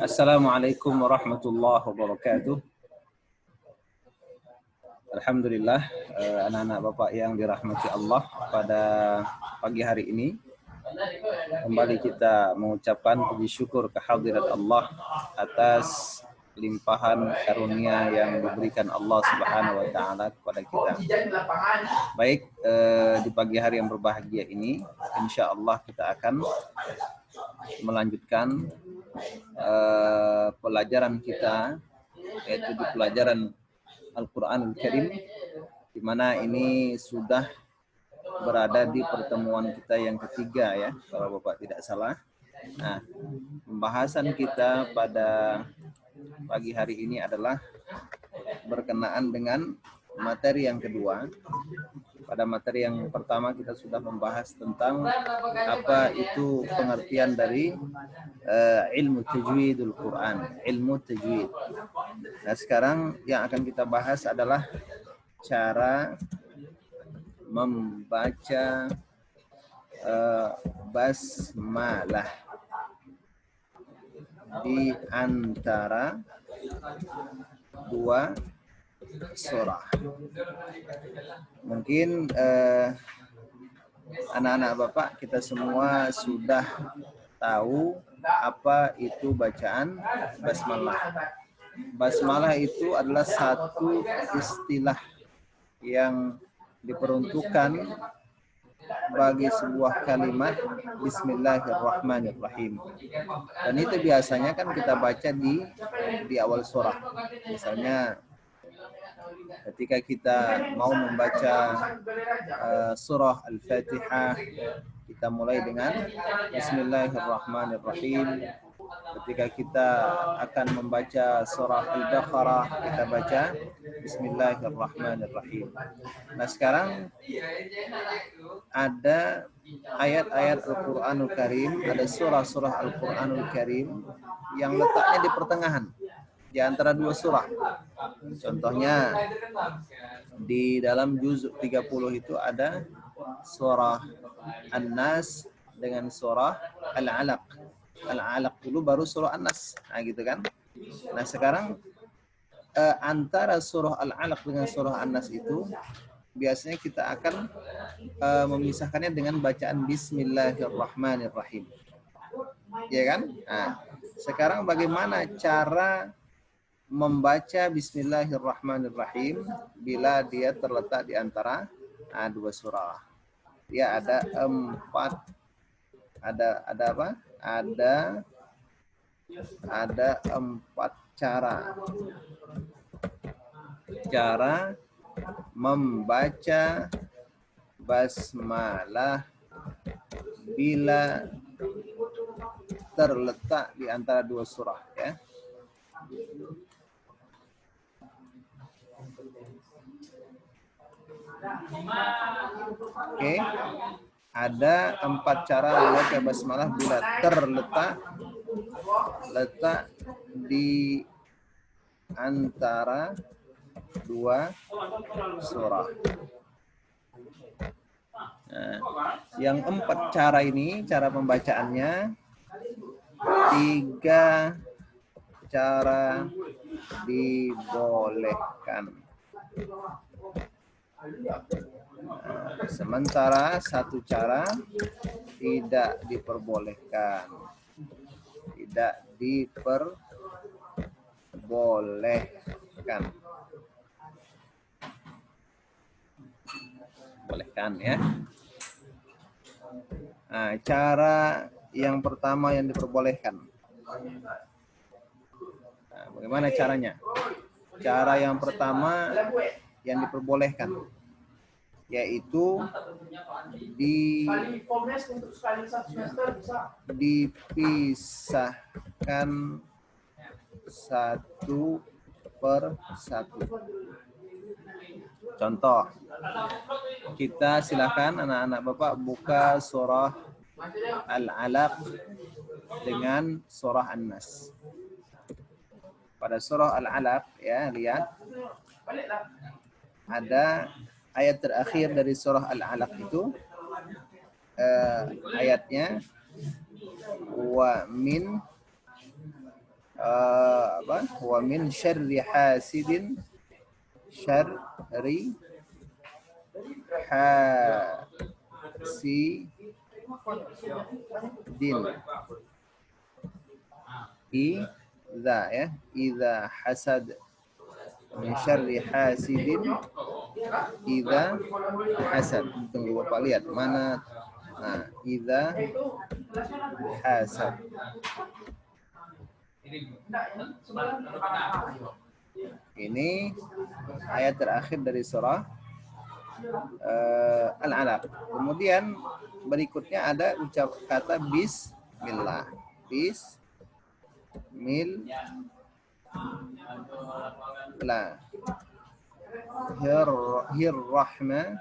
Assalamualaikum warahmatullahi wabarakatuh. Alhamdulillah, anak-anak Bapak yang dirahmati Allah, pada pagi hari ini kembali kita mengucapkan puji syukur kehadirat Allah atas limpahan karunia yang diberikan Allah Subhanahu wa taala kepada kita. Baik, di pagi hari yang berbahagia ini insya Allah kita akan melanjutkan pelajaran kita, yaitu di pelajaran Al-Quranul Karim, di mana ini sudah berada di pertemuan kita yang ketiga ya, kalau Bapak tidak salah. Nah, pembahasan kita pada pagi hari ini adalah berkenaan dengan materi yang kedua. Pada materi yang pertama kita sudah membahas tentang apa itu pengertian dari ilmu tajwidul Quran, ilmu tajwid. Nah, sekarang yang akan kita bahas adalah cara membaca basmalah di antara dua surah. Mungkin anak-anak Bapak kita semua sudah tahu apa itu bacaan basmalah. Basmalah itu adalah satu istilah yang diperuntukkan bagi sebuah kalimat Bismillahirrahmanirrahim. Dan itu biasanya kan kita baca di awal surah. Misalnya ketika kita mau membaca surah Al-Fatihah, kita mulai dengan Bismillahirrahmanirrahim. Ketika kita akan membaca surah Al-Baqarah, kita baca Bismillahirrahmanirrahim. Nah, sekarang ada ayat-ayat Al-Quranul Karim, ada surah-surah Al-Quranul Karim yang letaknya di pertengahan, di antara dua surah. Contohnya di dalam juz 30 itu ada surah An-Nas dengan surah Al-Alaq. Al-Alaq dulu baru surah An-Nas. Nah, gitu kan. Nah, sekarang antara surah Al-Alaq dengan surah An-Nas itu biasanya kita akan memisahkannya dengan bacaan Bismillahirrahmanirrahim. Ya kan? Nah, sekarang bagaimana cara membaca Bismillahirrahmanirrahim bila dia terletak di antara dua surah? Ya, ada empat, ada apa? Ada empat cara membaca basmalah bila terletak di antara dua surah ya. Oke. Ada empat cara membaca basmalah bila terletak di antara dua surah. Nah, yang empat cara ini, cara pembacaannya, tiga cara dibolehkan. Nah, sementara satu cara tidak diperbolehkan. Tidak diperbolehkan. Bolehkan ya. Nah, cara yang pertama yang diperbolehkan. Nah, bagaimana caranya? Cara yang pertama yang diperbolehkan yaitu dipisahkan satu per satu. Contoh, kita silakan anak-anak Bapak buka surah Al-Alaq dengan surah An-Nas. Pada surah Al-Alaq ya, lihat ada ayat terakhir dari surah Al-Alaq itu ayatnya Wa min wa min syarri hasidin syarri hasidin idza ya idza hasad min syarri hasidin idza hasad. Tunggu Bapak lihat mana. Nah, idza hasad. Ini ayat terakhir dari surah Al-Alaq. Kemudian berikutnya ada ucap kata bismillah. Bismillah. Hirrahman.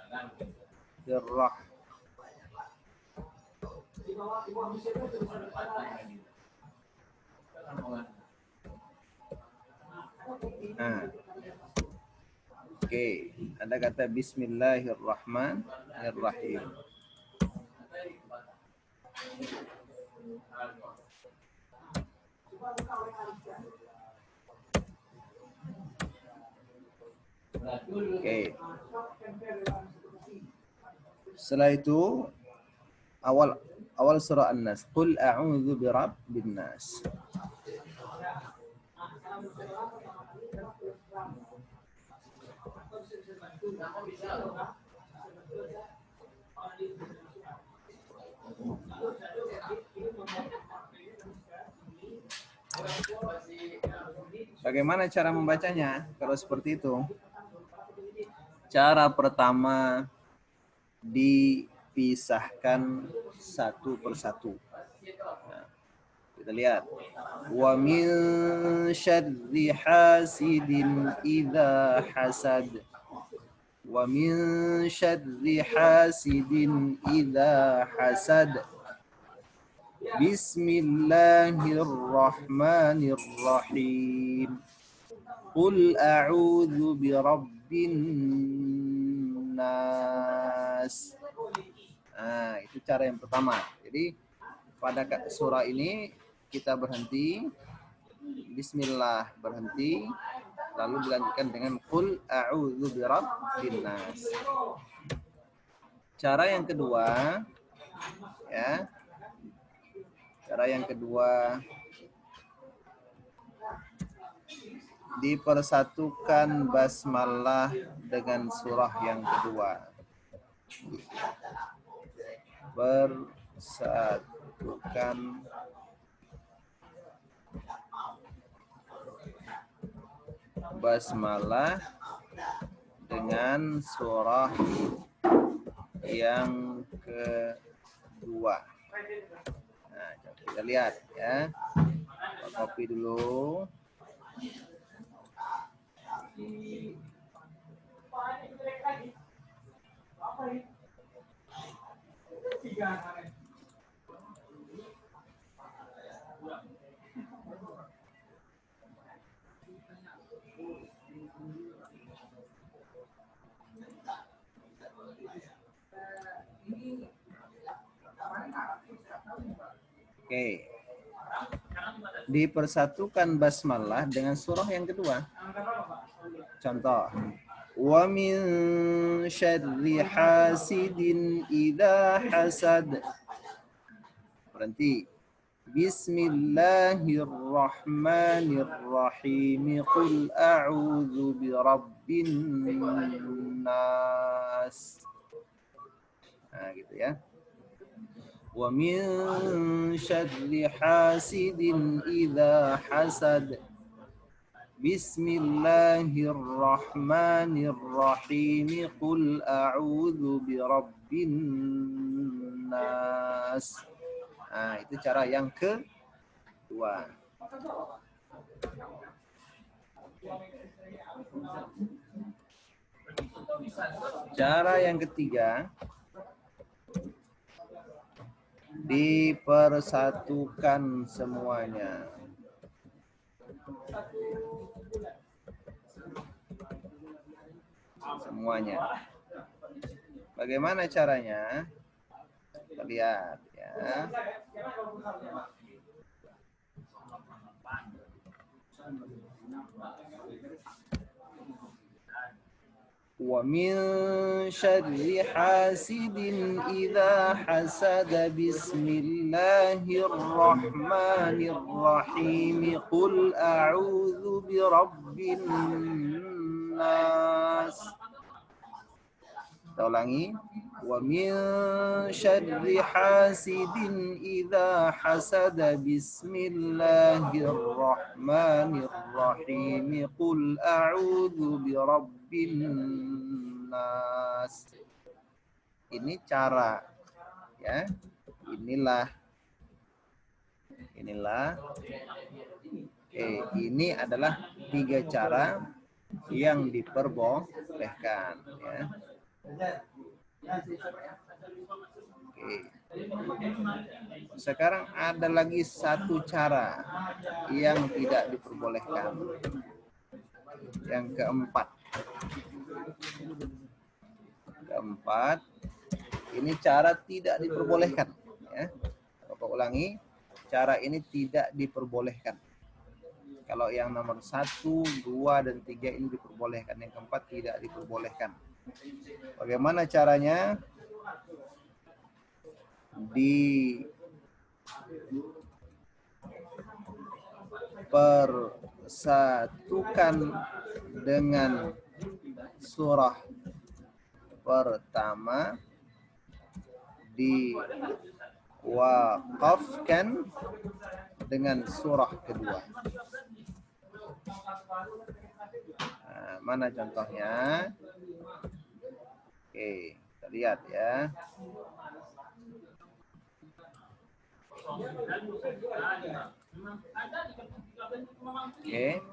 Oke, ada kata bismillahirrahmanirrahim. Oke. Setelah itu awal surah An-Nas. Qul a'udzu birabbin nas. Bagaimana cara membacanya kalau seperti itu? Cara pertama, dipisahkan satu persatu. Nah, kita lihat. Wa min syarri hasidin idza hasad. Wa min syarri hasidin idza hasad. Bismillahirrahmanirrahim. Qul a'udzu birabbin nas. Nah, itu cara yang pertama. Jadi pada surah ini kita berhenti, bismillah berhenti, lalu dilanjutkan dengan qul a'udzu birabbin nas. Cara yang kedua ya. Cara yang kedua, dipersatukan basmalah dengan surah yang kedua. Bersatukan basmalah dengan surah yang kedua. Nah, kita lihat ya. Copy dulu. Oke. Dipersatukan basmalah dengan surah yang kedua. Contoh. Wa min syarri hasidin idza hasad. Berhenti. Bismillahirrahmanirrahim. Qul a'udzu birabbin nas. Nah, gitu ya. Wa min syarri hasidin idza hasad. Bismillahirrahmanirrahim. Qul a'udzu birabbin nas. Nah, itu cara yang kedua. Cara yang ketiga, dipersatukan semuanya. Semuanya. Bagaimana caranya? Kita lihat ya. Ya. Wa min syarri hasidin idza hasada bismillahirrahmanirrahim qul a'udzu birabbin nas. Kita ulangi. Wa min syarri hasidin idza hasada bismillahirrahmanirrahim qul a'udzu birabbin nas. Ini cara, ya. Inilah ini adalah 3 cara yang diperbolehkan, ya. Oke. Sekarang ada lagi 1 cara yang tidak diperbolehkan. Yang keempat, ini cara tidak diperbolehkan. Ya. Bapak ulangi, cara ini tidak diperbolehkan. Kalau yang nomor 1, 2, dan 3 ini diperbolehkan. Yang keempat tidak diperbolehkan. Bagaimana caranya? Dipersatukan dengan surah pertama, diwakafkan dengan surah kedua. Nah, mana contohnya? Oke, kita lihat ya. Oke.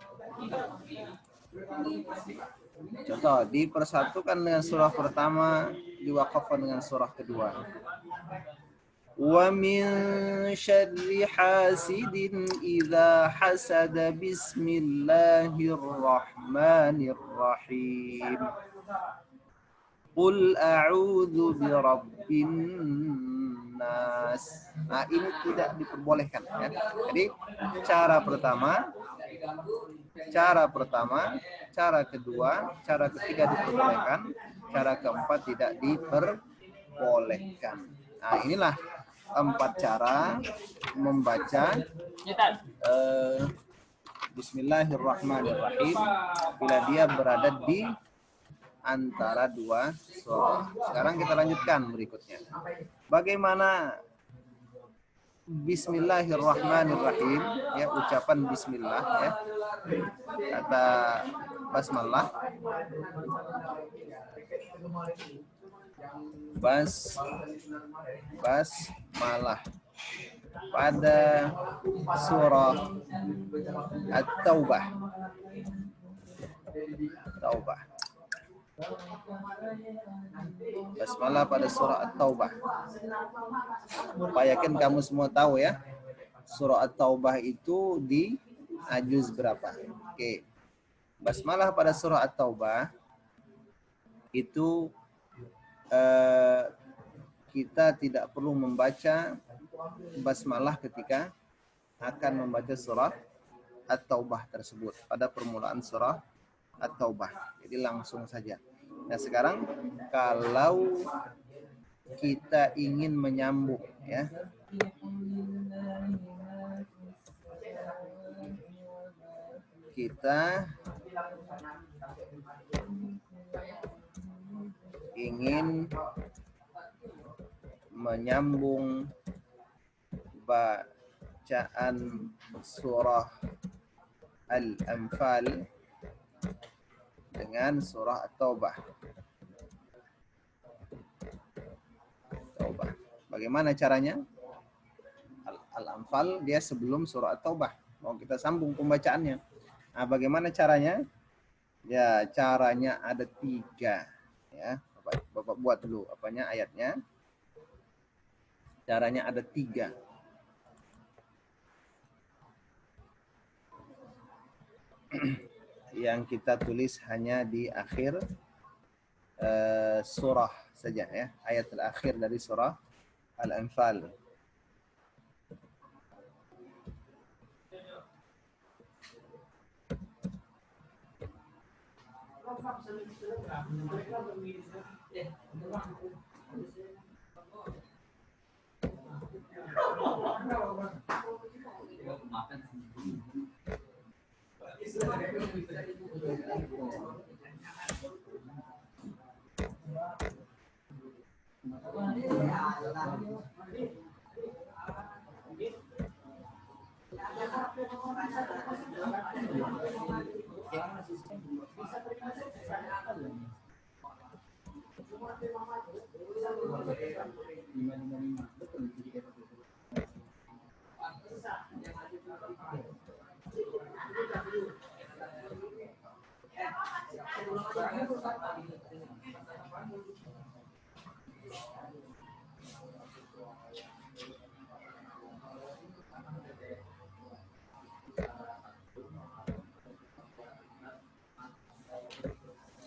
Contoh, dipersatukan dengan surah pertama, diwakafkan dengan surah kedua. Wa min syarri hasidin idza hasada bismillahirrahmanirrahim. Qul a'udzu birabbin nas. Nah, ini tidak diperbolehkan, ya. Jadi cara pertama, cara kedua, cara ketiga diperbolehkan, cara keempat tidak diperbolehkan. Nah, inilah 4 cara membaca Bismillahirrahmanirrahim bila dia berada di antara 2 surah. Sekarang kita lanjutkan berikutnya. Bagaimana Bismillahirrahmanirrahim, ya, ucapan bismillah, ya. Kata basmalah. Basmalah pada surah At-Taubah. Basmalah pada surah At-Taubah. Upayakan kamu semua tahu, ya. Surah At-Taubah itu di juz berapa? Oke. Basmalah pada surah At-Taubah itu kita tidak perlu membaca basmalah ketika akan membaca surah At-Taubah tersebut pada permulaan surah At-Taubah. Jadi langsung saja. Nah, sekarang kalau kita ingin menyambung, ya. Kita ingin menyambung bacaan surah Al-Anfal dengan surah At-Taubah. Bagaimana caranya? Al-Anfal dia sebelum surah At-Taubah. Mau kita sambung pembacaannya. Nah, bagaimana caranya? Ya, caranya ada 3. Ya, Bapak buat dulu ayatnya. Caranya ada 3. Yang kita tulis hanya di akhir surah saja, ya. Ayat terakhir dari surah Al-Anfal.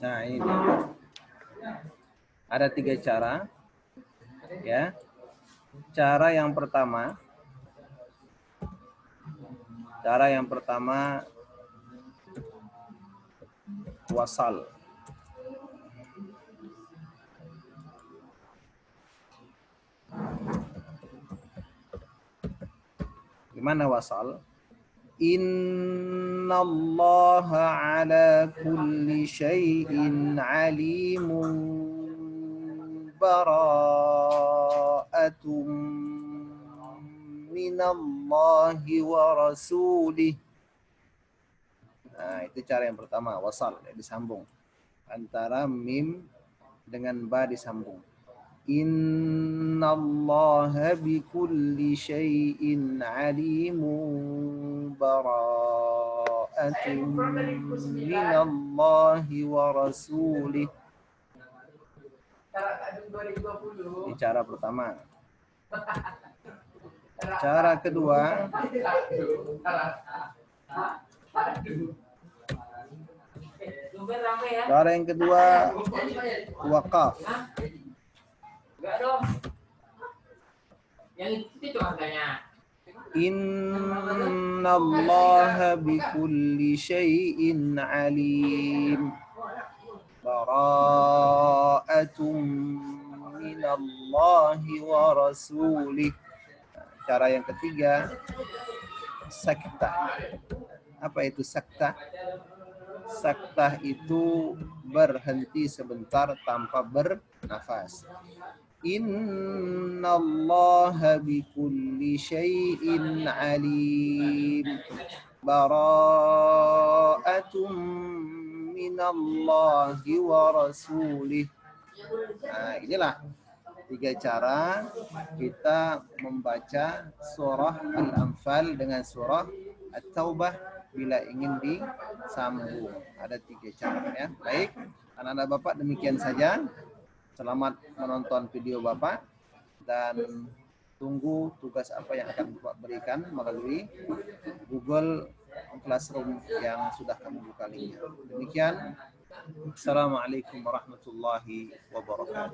Nah, ini dia. Ada 3 cara. Ya. Cara yang pertama wasal. Gimana wasal? Innallaha ala kulli syai'in alimun bara'atum minallahi wa rasulih. Nah, itu cara yang pertama, wasal, ya, disambung. Antara mim dengan ba disambung. Innallaha bikulli syai'in alimun bara'atun minallahi wa rasulih. Ini cara pertama. Cara kedua, wakaf. Innallaha bikulli syai'in alim. Bara'atum minallahi wa rasulih. Cara yang ketiga, sakta. Apa itu sakta? Sakta itu berhenti sebentar tanpa bernafas. Innallaha bikulli syai'in alim. Bara'atum minallahi wa rasulih. Nah, inilah 3 cara kita membaca surah Al-Anfal dengan surah At-Taubah bila ingin disambung. Ada 3 cara, ya. Baik, anak-anak Bapak, demikian saja. Selamat menonton video Bapak dan tunggu tugas apa yang akan Bapak berikan melalui Google Classroom yang sudah kami buka linknya. Demikian. Assalamualaikum warahmatullahi wabarakatuh.